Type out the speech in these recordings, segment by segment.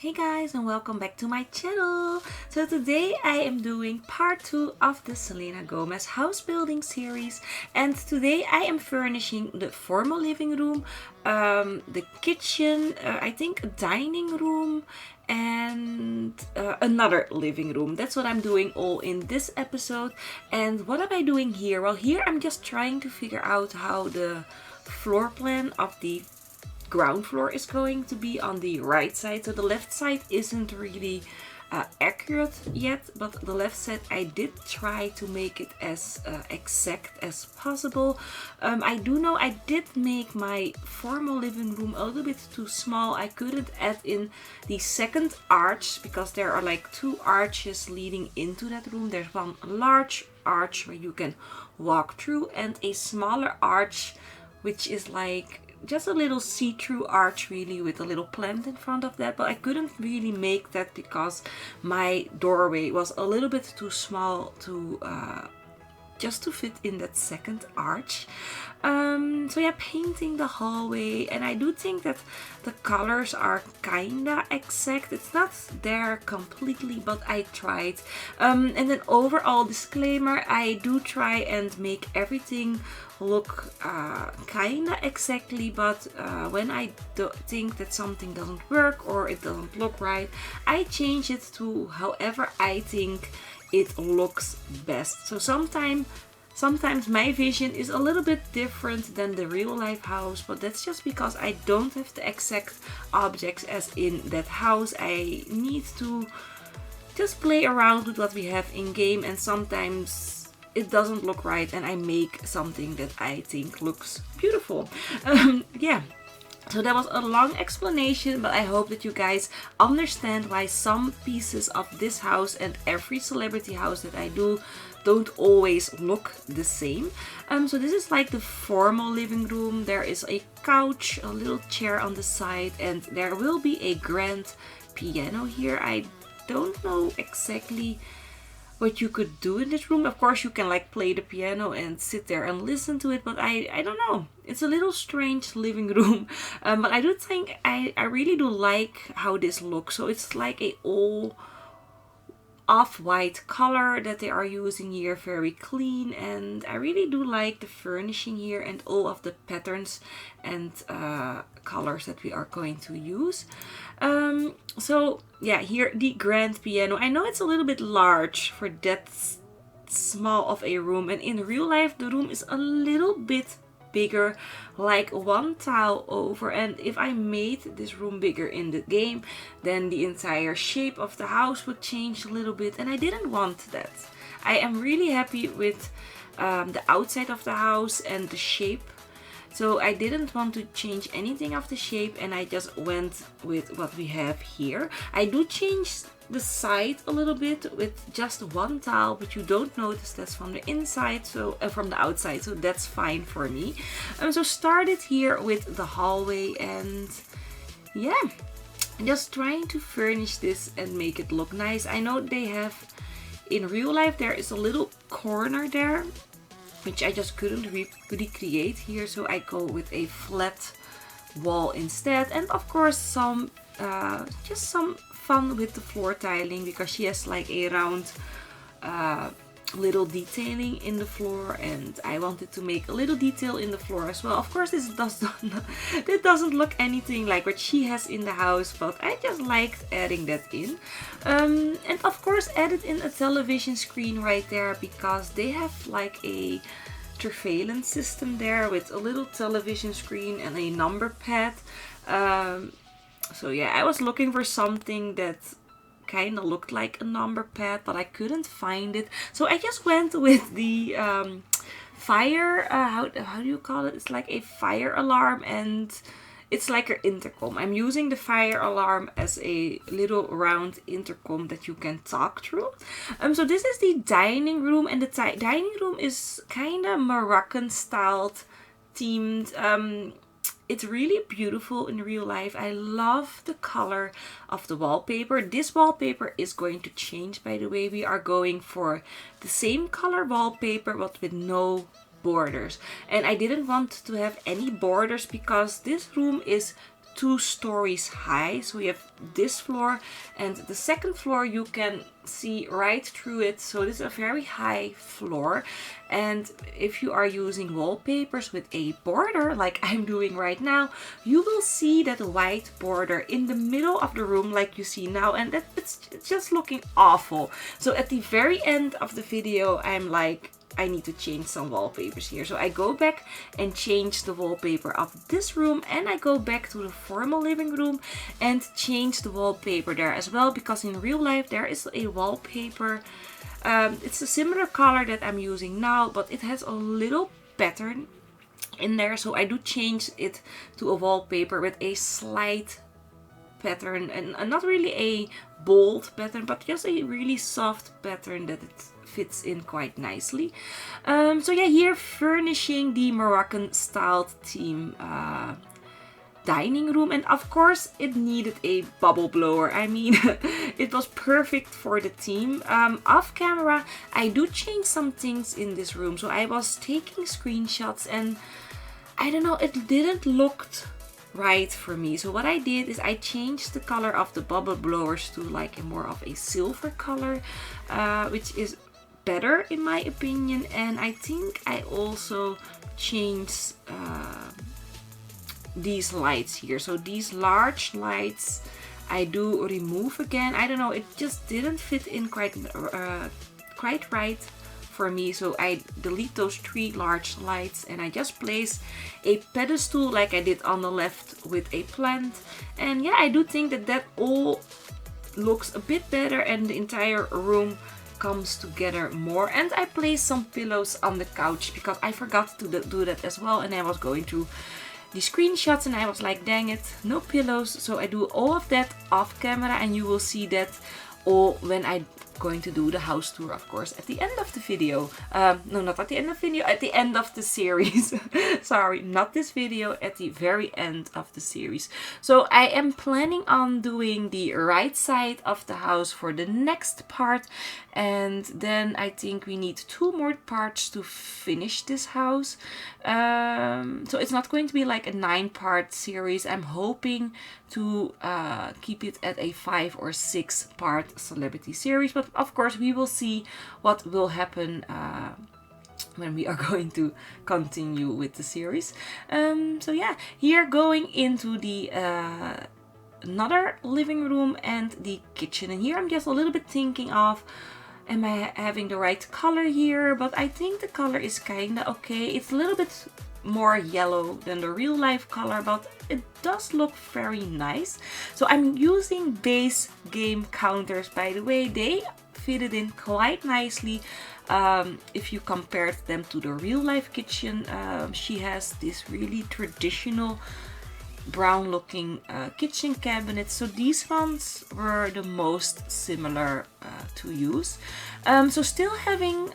Hey guys, and welcome back to my channel. So today I am doing part 2 of the Selena Gomez house building series, and today I am furnishing the formal living room, the kitchen, I think a dining room, and another living room. That's what I'm doing all in this episode. And what am I doing here? Well, here I'm just trying to figure out how the floor plan of the ground floor is going to be on the right side. So the left side isn't really accurate yet, but the left side I did try to make it as exact as possible. I do know I did make my formal living room a little bit too small. I couldn't add in the second arch because there are like two arches leading into that room. There's one large arch where you can walk through and a smaller arch which is like just a little see-through arch really with a little plant in front of that, but I couldn't really make that because my doorway was a little bit too small to just to fit in that second arch. So yeah, painting the hallway, and I do think that the colors are kinda exact. It's not there completely, but I tried. And then overall disclaimer, I do try and make everything look kinda exactly, but when I think that something doesn't work or it doesn't look right, I change it to however I think it looks best. So sometimes my vision is a little bit different than the real life house, but that's just because I don't have the exact objects as in that house. I need to just play around with what we have in game, and sometimes it doesn't look right and I make something that I think looks beautiful. Yeah. So that was a long explanation, but I hope that you guys understand why some pieces of this house and every celebrity house that I do don't always look the same. So this is like the formal living room. There is a couch, a little chair on the side, and there will be a grand piano here. I don't know exactly what you could do in this room. Of course you can like play the piano and sit there and listen to it, but I don't know, it's a little strange living room. But I do think I really do like how this looks. So it's like a all off-white color that they are using here, very clean, and I really do like the furnishing here and all of the patterns and colors that we are going to use. So yeah, here the grand piano. I know it's a little bit large for that small of a room, and in real life the room is a little bit bigger, like one tile over, and if I made this room bigger in the game, then the entire shape of the house would change a little bit, and I didn't want that. I am really happy with the outside of the house and the shape, so I didn't want to change anything of the shape, and I just went with what we have here. I do change the side a little bit with just one tile, but you don't notice that's from the inside, so from the outside, so that's fine for me. So started here with the hallway, and yeah, just trying to furnish this and make it look nice. I know they have in real life there is a little corner there which I just couldn't recreate here, so I go with a flat wall instead, and of course some just some fun with the floor tiling because she has like a round little detailing in the floor, and I wanted to make a little detail in the floor as well. Of course this doesn't look anything like what she has in the house, but I just liked adding that in. And of course added in a television screen right there because they have like a surveillance system there with a little television screen and a number pad. So yeah, I was looking for something that kind of looked like a number pad, but I couldn't find it, so I just went with the fire, how do you call it? It's like a fire alarm, and it's like an intercom. I'm using the fire alarm as a little round intercom that you can talk through. So this is the dining room, and the dining room is kind of Moroccan styled themed. It's really beautiful in real life. I love the color of the wallpaper. This wallpaper is going to change, by the way. We are going for the same color wallpaper but with no borders. And I didn't want to have any borders because this room is 2 stories high. So you have this floor, and the second floor you can see right through it. So this is a very high floor, and if you are using wallpapers with a border like I'm doing right now, you will see that white border in the middle of the room like you see now, and it's just looking awful. So at the very end of the video, I'm like, I need to change some wallpapers here. So I go back and change the wallpaper of this room, and I go back to the formal living room and change the wallpaper there as well, because in real life there is a wallpaper. It's a similar color that I'm using now, but it has a little pattern in there. So I do change it to a wallpaper with a slight pattern, and not really a bold pattern, but just a really soft pattern that it fits in quite nicely. So yeah, here furnishing the Moroccan styled theme dining room, and of course it needed a bubble blower. I mean, it was perfect for the theme. Off camera I do change some things in this room, so I was taking screenshots and I don't know, it didn't look right for me. So what I did is I changed the color of the bubble blowers to like a more of a silver color, which is better in my opinion. And I think I also changed these lights here. So these large lights I do remove again. I don't know, it just didn't fit in quite right for me. So I delete those 3 large lights, and I just place a pedestal like I did on the left with a plant. And yeah, I do think that that all looks a bit better, and the entire room comes together more. And I placed some pillows on the couch because I forgot to do that as well, and I was going through the screenshots and I was like, dang it, no pillows. So I do all of that off camera, and you will see that all when I'm going to do the house tour, of course, at the end of the video. No, not at the end of the video, at the end of the series. Sorry, not this video, at the very end of the series. So I am planning on doing the right side of the house for the next part, and then I think we need 2 more parts to finish this house. So it's not going to be like a 9-part series. I'm hoping to keep it at a 5 or 6 part celebrity series, but of course we will see what will happen when we are going to continue with the series. So yeah, here going into the another living room and the kitchen, and here I'm just a little bit thinking of, am I having the right color here? But I think the color is kinda okay. It's a little bit more yellow than the real life color, but it does look very nice. So I'm using base game counters, by the way. They fitted in quite nicely if you compared them to the real life kitchen. She has this really traditional brown looking kitchen cabinet, so these ones were the most similar to use. So still having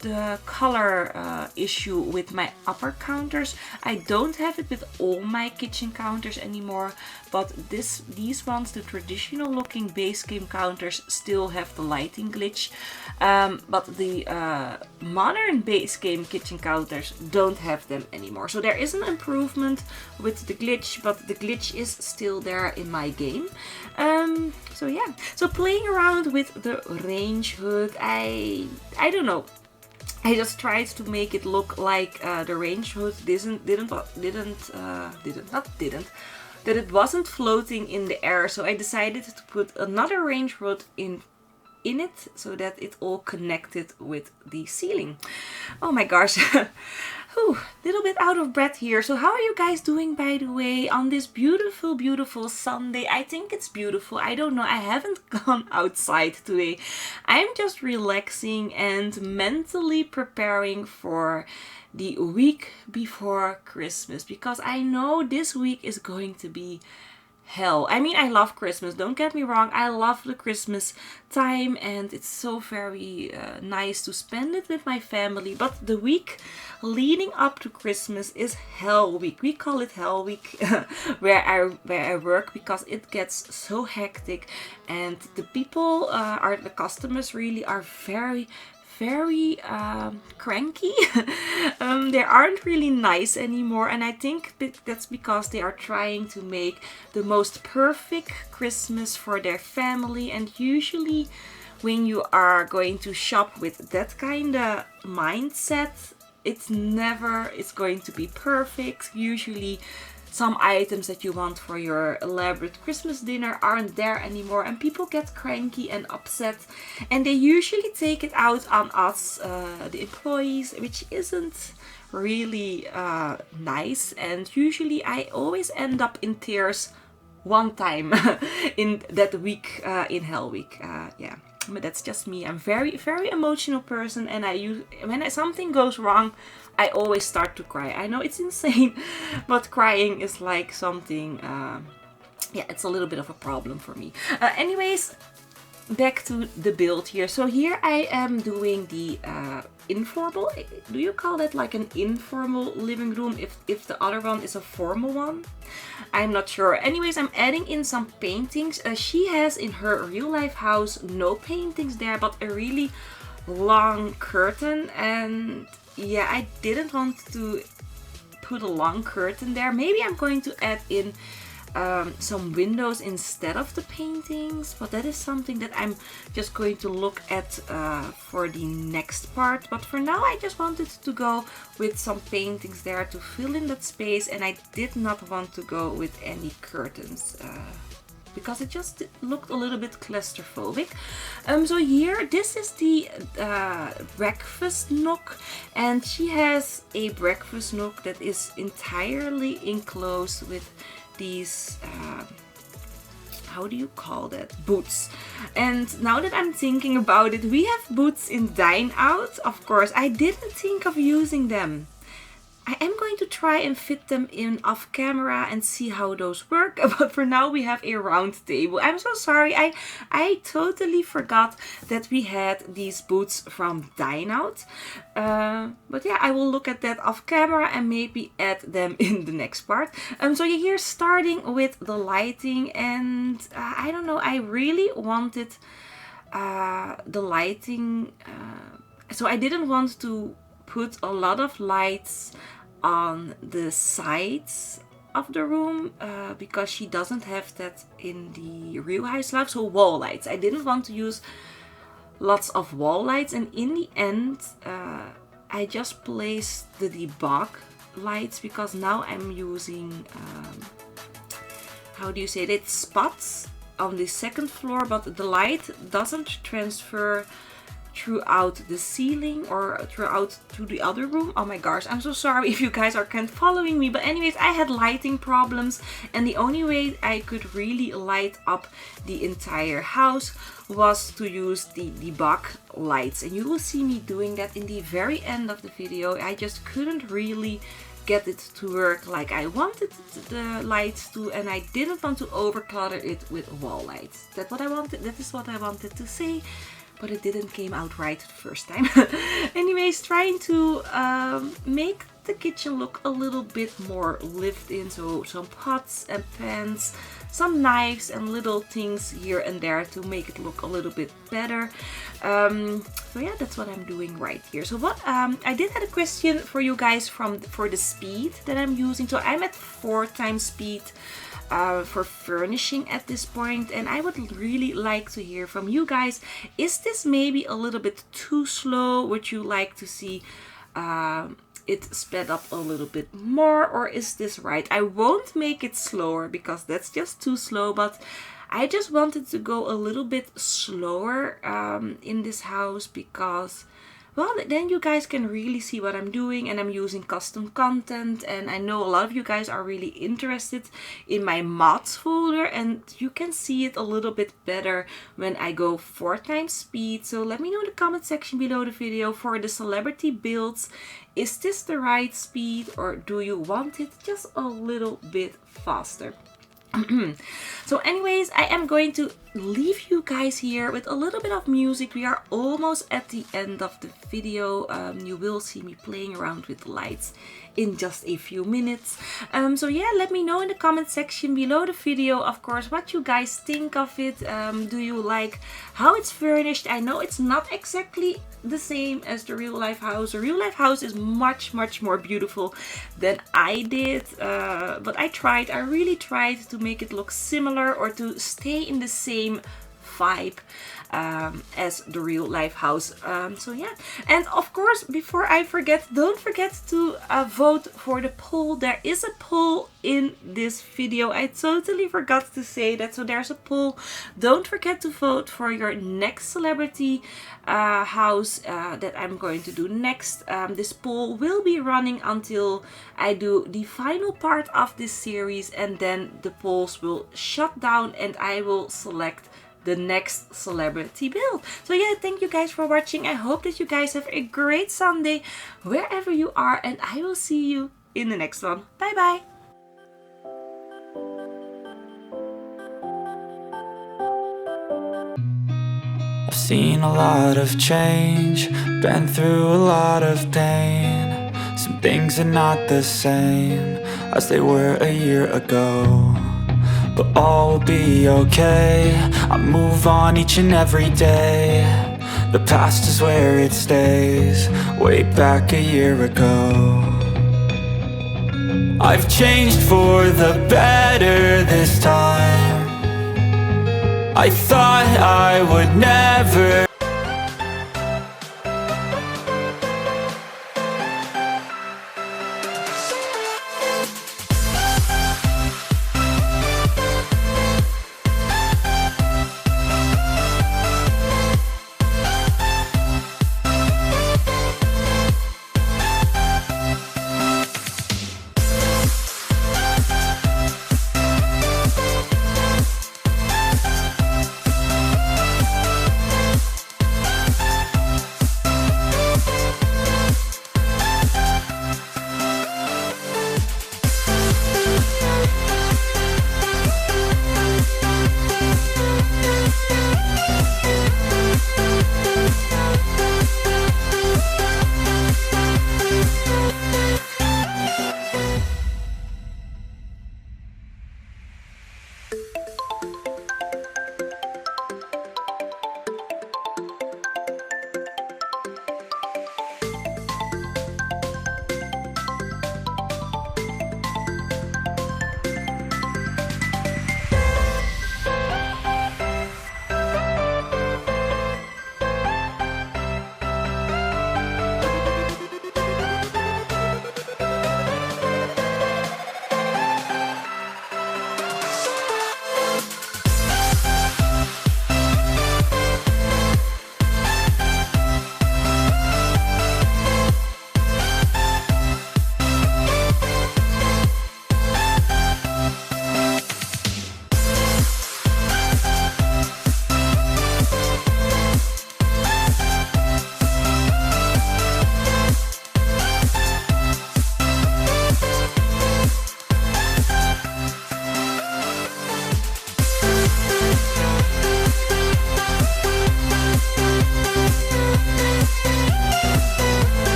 the color issue with my upper counters. I don't have it with all my kitchen counters anymore, but these ones, the traditional looking base game counters, still have the lighting glitch, but the modern base game kitchen counters don't have them anymore. So there is an improvement with the glitch, but the glitch is still there in my game. So yeah, so playing around with the range hood, I don't know. I just tried to make it look like the range hood that it wasn't floating in the air. So I decided to put another range hood in it so that it all connected with the ceiling. Oh my gosh. Whew, little bit out of breath here. So how are you guys doing, by the way, on this beautiful, beautiful Sunday? I think it's beautiful. I don't know. I haven't gone outside today. I'm just relaxing and mentally preparing for the week before Christmas, because I know this week is going to be hell. I mean, I love Christmas, don't get me wrong. I love the Christmas time, and it's so very nice to spend it with my family. But the week leading up to Christmas is hell week. We call it hell week where I work, because it gets so hectic, and the people the customers really are very very cranky. They aren't really nice anymore, and I think that's because they are trying to make the most perfect Christmas for their family, and usually when you are going to shop with that kind of mindset, it's going to be perfect. Usually some items that you want for your elaborate Christmas dinner aren't there anymore, and people get cranky and upset, and they usually take it out on us, the employees, which isn't really nice. And usually I always end up in tears one time in that week, in Hell Week. Yeah, but that's just me. I'm very, very emotional person, and when something goes wrong, I always start to cry. I know it's insane, but crying is like something, yeah, it's a little bit of a problem for me. Anyways, back to the build here. So here I am doing the informal, do you call that like an informal living room if the other one is a formal one? I'm not sure. Anyways, I'm adding in some paintings. She has in her real life house no paintings there, but a really long curtain, and yeah, I didn't want to put a long curtain there. Maybe I'm going to add in some windows instead of the paintings, but that is something that I'm just going to look at for the next part. But for now, I just wanted to go with some paintings there to fill in that space, and I did not want to go with any curtains because it just looked a little bit claustrophobic. So here, this is the breakfast nook, and she has a breakfast nook that is entirely enclosed with these how do you call that, boots. And now that I'm thinking about it, we have boots in Dine Out. Of course, I didn't think of using them. I am going to try and fit them in off camera and see how those work, but for now we have a round table. I'm so sorry, I totally forgot that we had these boots from Dine Out. But yeah, I will look at that off camera and maybe add them in the next part. So you're here starting with the lighting, and I don't know, I really wanted the lighting, so I didn't want to put a lot of lights on the sides of the room because she doesn't have that in the real house life. So wall lights, I didn't want to use lots of wall lights, and in the end I just placed the debug lights because now I'm using how do you say it, it's spots on the second floor, but the light doesn't transfer throughout the ceiling or throughout to the other room. Oh my gosh, I'm so sorry if you guys are kind of following me, but anyways, I had lighting problems, and the only way I could really light up the entire house was to use the debug lights, and you will see me doing that in the very end of the video. I just couldn't really get it to work like I wanted the lights to, and I didn't want to overclutter it with wall lights. That is what I wanted to say, but it didn't came out right the first time. Anyways, trying to make the kitchen look a little bit more lived in, so some pots and pans, some knives and little things here and there to make it look a little bit better. So yeah, that's what I'm doing right here. So what I did have a question for you guys for the speed that I'm using. So I'm at 4x speed for furnishing at this point, and I would really like to hear from you guys. Is this maybe a little bit too slow? Would you like to see it sped up a little bit more, or is this right? I won't make it slower because that's just too slow, but I just wanted to go a little bit slower in this house because, well, then you guys can really see what I'm doing, and I'm using custom content, and I know a lot of you guys are really interested in my mods folder, and you can see it a little bit better when I go 4x speed. So let me know in the comment section below the video for the celebrity builds. Is this the right speed, or do you want it just a little bit faster? So anyways, I am going to leave you guys here with a little bit of music. We are almost at the end of the video. You will see me playing around with the lights in just a few minutes. So yeah, let me know in the comment section below the video, of course, what you guys think of it. Do you like how it's furnished? I know it's not exactly the same as the real life house. The real life house is much more beautiful than I did, but I really tried to make it look similar or to stay in the same vibe as the real life house. So yeah, and of course, before I forget, don't forget to vote for the poll. There is a poll in this video. I totally forgot to say that. So there's a poll. Don't forget to vote for your next celebrity house that I'm going to do next. This poll will be running until I do the final part of this series, and then the polls will shut down and I will select the next celebrity build. So yeah, thank you guys for watching. I hope that you guys have a great Sunday wherever you are, and I will see you in the next one. Bye bye. I've seen a lot of change, been through a lot of pain. Some things are not the same as they were a year ago, but all will be okay. I move on each and every day. The past is where it stays, way back a year ago. I've changed for the better this time. I thought I would never